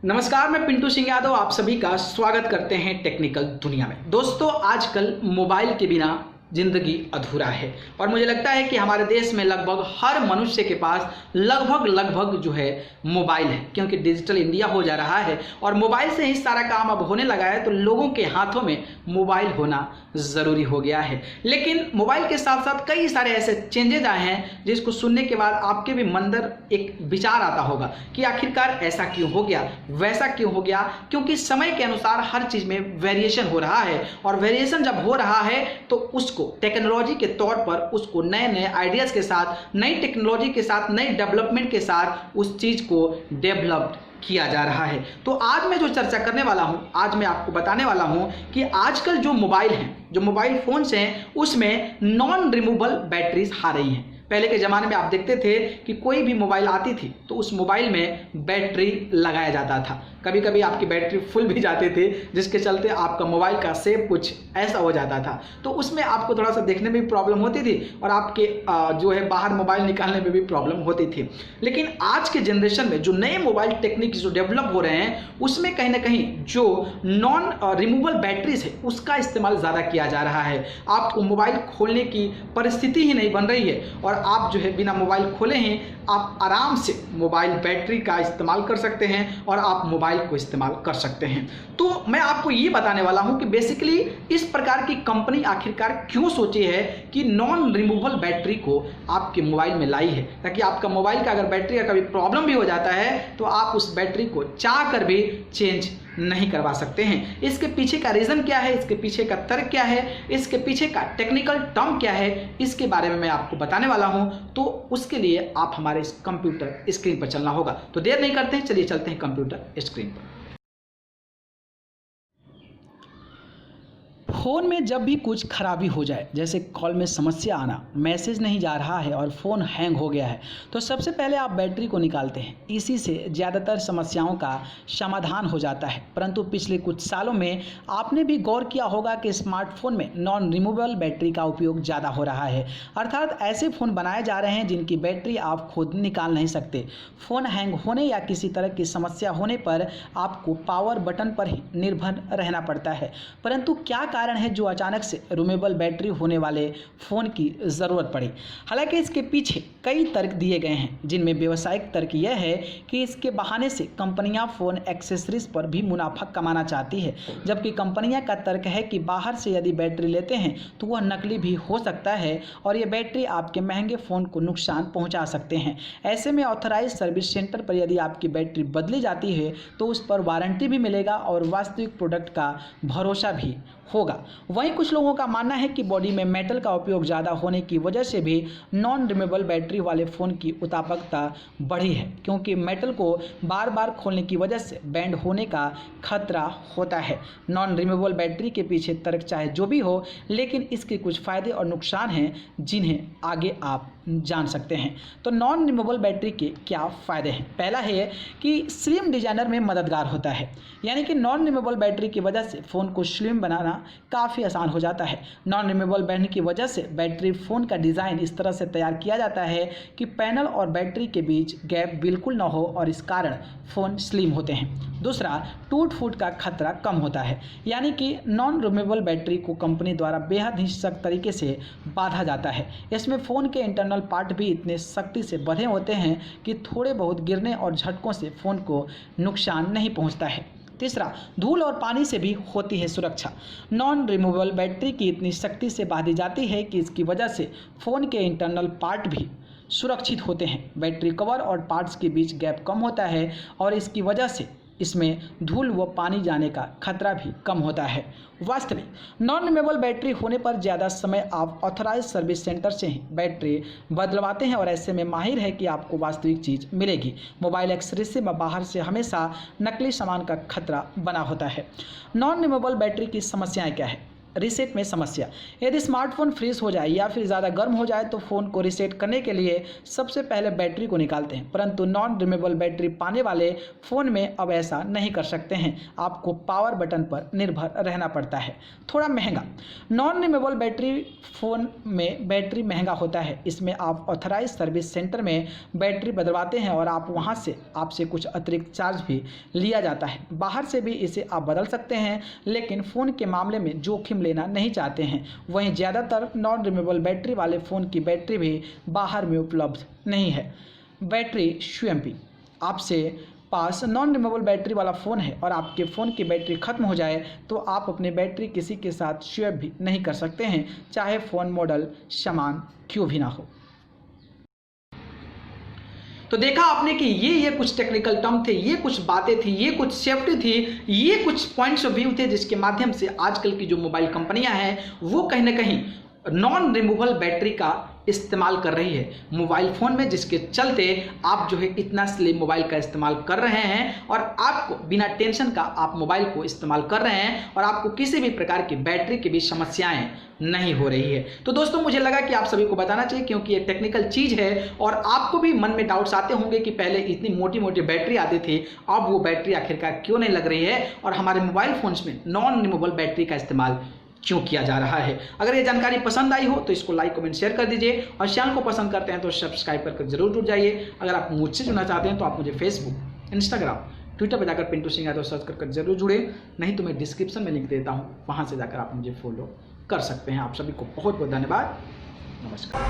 नमस्कार, मैं पिंटू सिंह यादव आप सभी का स्वागत करते हैं टेक्निकल दुनिया में। दोस्तों, आजकल मोबाइल के बिना जिंदगी अधूरा है और मुझे लगता है कि हमारे देश में लगभग हर मनुष्य के पास लगभग जो है मोबाइल है, क्योंकि डिजिटल इंडिया हो जा रहा है और मोबाइल से ही सारा काम अब होने लगा है। तो लोगों के हाथों में मोबाइल होना ज़रूरी हो गया है। लेकिन मोबाइल के साथ साथ कई सारे ऐसे चेंजेज आए हैं जिसको सुनने के बाद आपके भी मन अंदर एक विचार आता होगा कि आखिरकार ऐसा क्यों हो गया, वैसा क्यों हो गया, क्योंकि समय के अनुसार हर चीज़ में वेरिएशन हो रहा है और वेरिएशन जब हो रहा है तो उसको टेक्नोलॉजी के तौर पर उसको नए नए आइडियाज़ के साथ, नई टेक्नोलॉजी के साथ, नई डेवलपमेंट के साथ उस चीज़ को डेवलप्ड किया जा रहा है। तो आज मैं जो चर्चा करने वाला हूं, आज मैं आपको बताने वाला हूं कि आजकल जो मोबाइल हैं, जो मोबाइल फ़ोन्स हैं, उसमें नॉन रिमूवेबल बैटरीज आ रही हैं। पहले के ज़माने में आप देखते थे कि कोई भी मोबाइल आती थी तो उस मोबाइल में बैटरी लगाया जाता था। कभी कभी आपकी बैटरी फुल भी जाते थे, जिसके चलते आपका मोबाइल का शेप कुछ ऐसा हो जाता था। तो उसमें आपको थोड़ा सा देखने में भी प्रॉब्लम होती थी और आपके जो है बाहर मोबाइल निकालने में भी प्रॉब्लम होती थी। लेकिन आज के जनरेशन में जो नए मोबाइल टेक्निक जो डेवलप हो रहे हैं, उसमें कहीं ना कहीं जो नॉन रिमूवेबल बैटरीज है उसका इस्तेमाल ज़्यादा किया जा रहा है। आपको मोबाइल खोलने की परिस्थिति ही नहीं बन रही है और आप जो है बिना मोबाइल खोले ही आप आराम से मोबाइल बैटरी का इस्तेमाल कर सकते हैं और आप मोबाइल को इस्तेमाल कर सकते हैं। तो मैं आपको ये बताने वाला हूं कि बेसिकली इस प्रकार की कंपनी आखिरकार क्यों सोची है कि नॉन रिमूवेबल बैटरी को आपके मोबाइल में लाई है, ताकि आपका मोबाइल का अगर बैटरी का कभी प्रॉब्लम भी हो जाता है तो आप उस बैटरी को चाह कर भी चेंज नहीं करवा सकते हैं। इसके पीछे का रीज़न क्या है, इसके पीछे का तर्क क्या है, इसके पीछे का टेक्निकल टर्म क्या है, इसके बारे में मैं आपको बताने वाला हूं। तो उसके लिए आप हमारे इस कंप्यूटर स्क्रीन पर चलना होगा। तो देर नहीं करते हैं, चलिए चलते हैं कंप्यूटर स्क्रीन पर। फ़ोन में जब भी कुछ खराबी हो जाए, जैसे कॉल में समस्या आना, मैसेज नहीं जा रहा है और फ़ोन हैंग हो गया है, तो सबसे पहले आप बैटरी को निकालते हैं। इसी से ज़्यादातर समस्याओं का समाधान हो जाता है। परंतु पिछले कुछ सालों में आपने भी गौर किया होगा कि स्मार्टफोन में नॉन रिमूवेबल बैटरी का उपयोग ज़्यादा हो रहा है। अर्थात ऐसे फ़ोन बनाए जा रहे हैं जिनकी बैटरी आप खुद निकाल नहीं सकते। फ़ोन हैंग होने या किसी तरह की समस्या होने पर आपको पावर बटन पर ही निर्भर रहना पड़ता है। परंतु क्या कारण है जो अचानक से रिमूवेबल बैटरी होने वाले फ़ोन की ज़रूरत पड़ी? हालांकि इसके पीछे कई तर्क दिए गए हैं, जिनमें व्यावसायिक तर्क यह है कि इसके बहाने से कंपनियां फ़ोन एक्सेसरीज पर भी मुनाफा कमाना चाहती है, जबकि कंपनियां का तर्क है कि बाहर से यदि बैटरी लेते हैं तो वह नकली भी हो सकता है और ये बैटरी आपके महंगे फ़ोन को नुकसान पहुँचा सकते हैं। ऐसे में ऑथराइज सर्विस सेंटर पर यदि आपकी बैटरी बदली जाती है तो उस पर वारंटी भी मिलेगा और वास्तविक प्रोडक्ट का भरोसा भी होगा। वहीं कुछ लोगों का मानना है कि बॉडी में मेटल का उपयोग ज़्यादा होने की वजह से भी नॉन रिमूवेबल बैटरी वाले फ़ोन की उत्पादकता बढ़ी है, क्योंकि मेटल को बार बार खोलने की वजह से बैंड होने का खतरा होता है। नॉन रिमूवेबल बैटरी के पीछे तर्क चाहे जो भी हो, लेकिन इसके कुछ फ़ायदे और नुकसान हैं जिन्हें आगे आप जान सकते हैं। तो नॉन रिमूवेबल बैटरी के क्या फ़ायदे हैं? पहला है कि स्लिम डिज़ाइनर में मददगार होता है, यानी कि नॉन रिमूवेबल बैटरी की वजह से फ़ोन को स्लिम बनाना काफ़ी आसान हो जाता है। नॉन रिमूवेबल बैटरी की वजह से बैटरी फ़ोन का डिज़ाइन इस तरह से तैयार किया जाता है कि पैनल और बैटरी के बीच गैप बिल्कुल ना हो और इस कारण फ़ोन स्लिम होते हैं। दूसरा, टूट फूट का खतरा कम होता है, यानी कि नॉन रिमूवेबल बैटरी को कंपनी द्वारा बेहद ही सख्त तरीके से बांधा जाता है। इसमें फ़ोन के इंटरनल पार्ट भी इतने सख्ती से बंधे होते हैं कि थोड़े बहुत गिरने और झटकों से फ़ोन को नुकसान नहीं पहुंचता है। तीसरा, धूल और पानी से भी होती है सुरक्षा। नॉन रिमूवेबल बैटरी की इतनी सख्ती से बांधी जाती है कि इसकी वजह से फ़ोन के इंटरनल पार्ट भी सुरक्षित होते हैं। बैटरी कवर और पार्ट्स के बीच गैप कम होता है और इसकी वजह से इसमें धूल व पानी जाने का खतरा भी कम होता है। वास्तविक नॉन रिमूवेबल बैटरी होने पर ज़्यादा समय आप ऑथराइज सर्विस सेंटर से ही बैटरी बदलवाते हैं और ऐसे में माहिर है कि आपको वास्तविक चीज़ मिलेगी। मोबाइल एक्सेसरीज में बाहर से हमेशा नकली सामान का खतरा बना होता है। नॉन रिमूवेबल बैटरी की समस्याएं क्या है? रीसेट में समस्या। यदि स्मार्टफोन फ्रीज हो जाए या फिर ज़्यादा गर्म हो जाए तो फ़ोन को रीसेट करने के लिए सबसे पहले बैटरी को निकालते हैं, परंतु नॉन रिमूवेबल बैटरी पाने वाले फ़ोन में अब ऐसा नहीं कर सकते हैं। आपको पावर बटन पर निर्भर रहना पड़ता है। थोड़ा महंगा। नॉन रिमूवेबल बैटरी फ़ोन में बैटरी महंगा होता है। इसमें आप ऑथराइज सर्विस सेंटर में बैटरी बदलवाते हैं और आप वहाँ से आपसे कुछ अतिरिक्त चार्ज भी लिया जाता है। बाहर से भी इसे आप बदल सकते हैं, लेकिन फ़ोन के मामले में जोखिम लेना नहीं चाहते हैं। वहीं ज़्यादातर नॉन रिमूवेबल बैटरी वाले फ़ोन की बैटरी भी बाहर में उपलब्ध नहीं है। बैटरी स्वयं आपसे पास नॉन रिमूवेबल बैटरी वाला फ़ोन है और आपके फ़ोन की बैटरी ख़त्म हो जाए तो आप अपनी बैटरी किसी के साथ शेयर भी नहीं कर सकते हैं, चाहे फ़ोन मॉडल समान क्यों भी ना हो। तो देखा आपने कि ये कुछ टेक्निकल टर्म थे, ये कुछ बातें थी, ये कुछ सेफ्टी थी, ये कुछ पॉइंट्स ऑफ व्यू थे जिसके माध्यम से आजकल की जो मोबाइल कंपनियां हैं वो कहीं ना कहीं नॉन रिमूवेबल बैटरी का इस्तेमाल कर रही है मोबाइल फ़ोन में, जिसके चलते आप जो है इतना स्लिम मोबाइल का इस्तेमाल कर रहे हैं और आपको बिना टेंशन का आप मोबाइल को इस्तेमाल कर रहे हैं और आपको किसी भी प्रकार की बैटरी की भी समस्याएं नहीं हो रही है। तो दोस्तों मुझे लगा कि आप सभी को बताना चाहिए, क्योंकि ये टेक्निकल चीज़ है और आपको भी मन में डाउट्स आते होंगे कि पहले इतनी मोटी मोटी बैटरी आती थी, अब वो बैटरी आखिरकार क्यों नहीं लग रही है और हमारे मोबाइल फ़ोन्स में नॉन रिमूवेबल बैटरी का इस्तेमाल क्यों किया जा रहा है। अगर ये जानकारी पसंद आई हो तो इसको लाइक कमेंट शेयर कर दीजिए और चैनल को पसंद करते हैं तो सब्सक्राइब करके जरूर जुड़ जाइए। अगर आप मुझसे जुड़ना चाहते हैं तो आप मुझे फेसबुक, इंस्टाग्राम, ट्विटर पर जाकर पिंटू सिंह यादव सर्च कर जरूर जुड़े, नहीं तो मैं डिस्क्रिप्शन में लिंक देता हूँ, वहाँ से जाकर आप मुझे फॉलो कर सकते हैं। आप सभी को बहुत बहुत धन्यवाद। नमस्कार।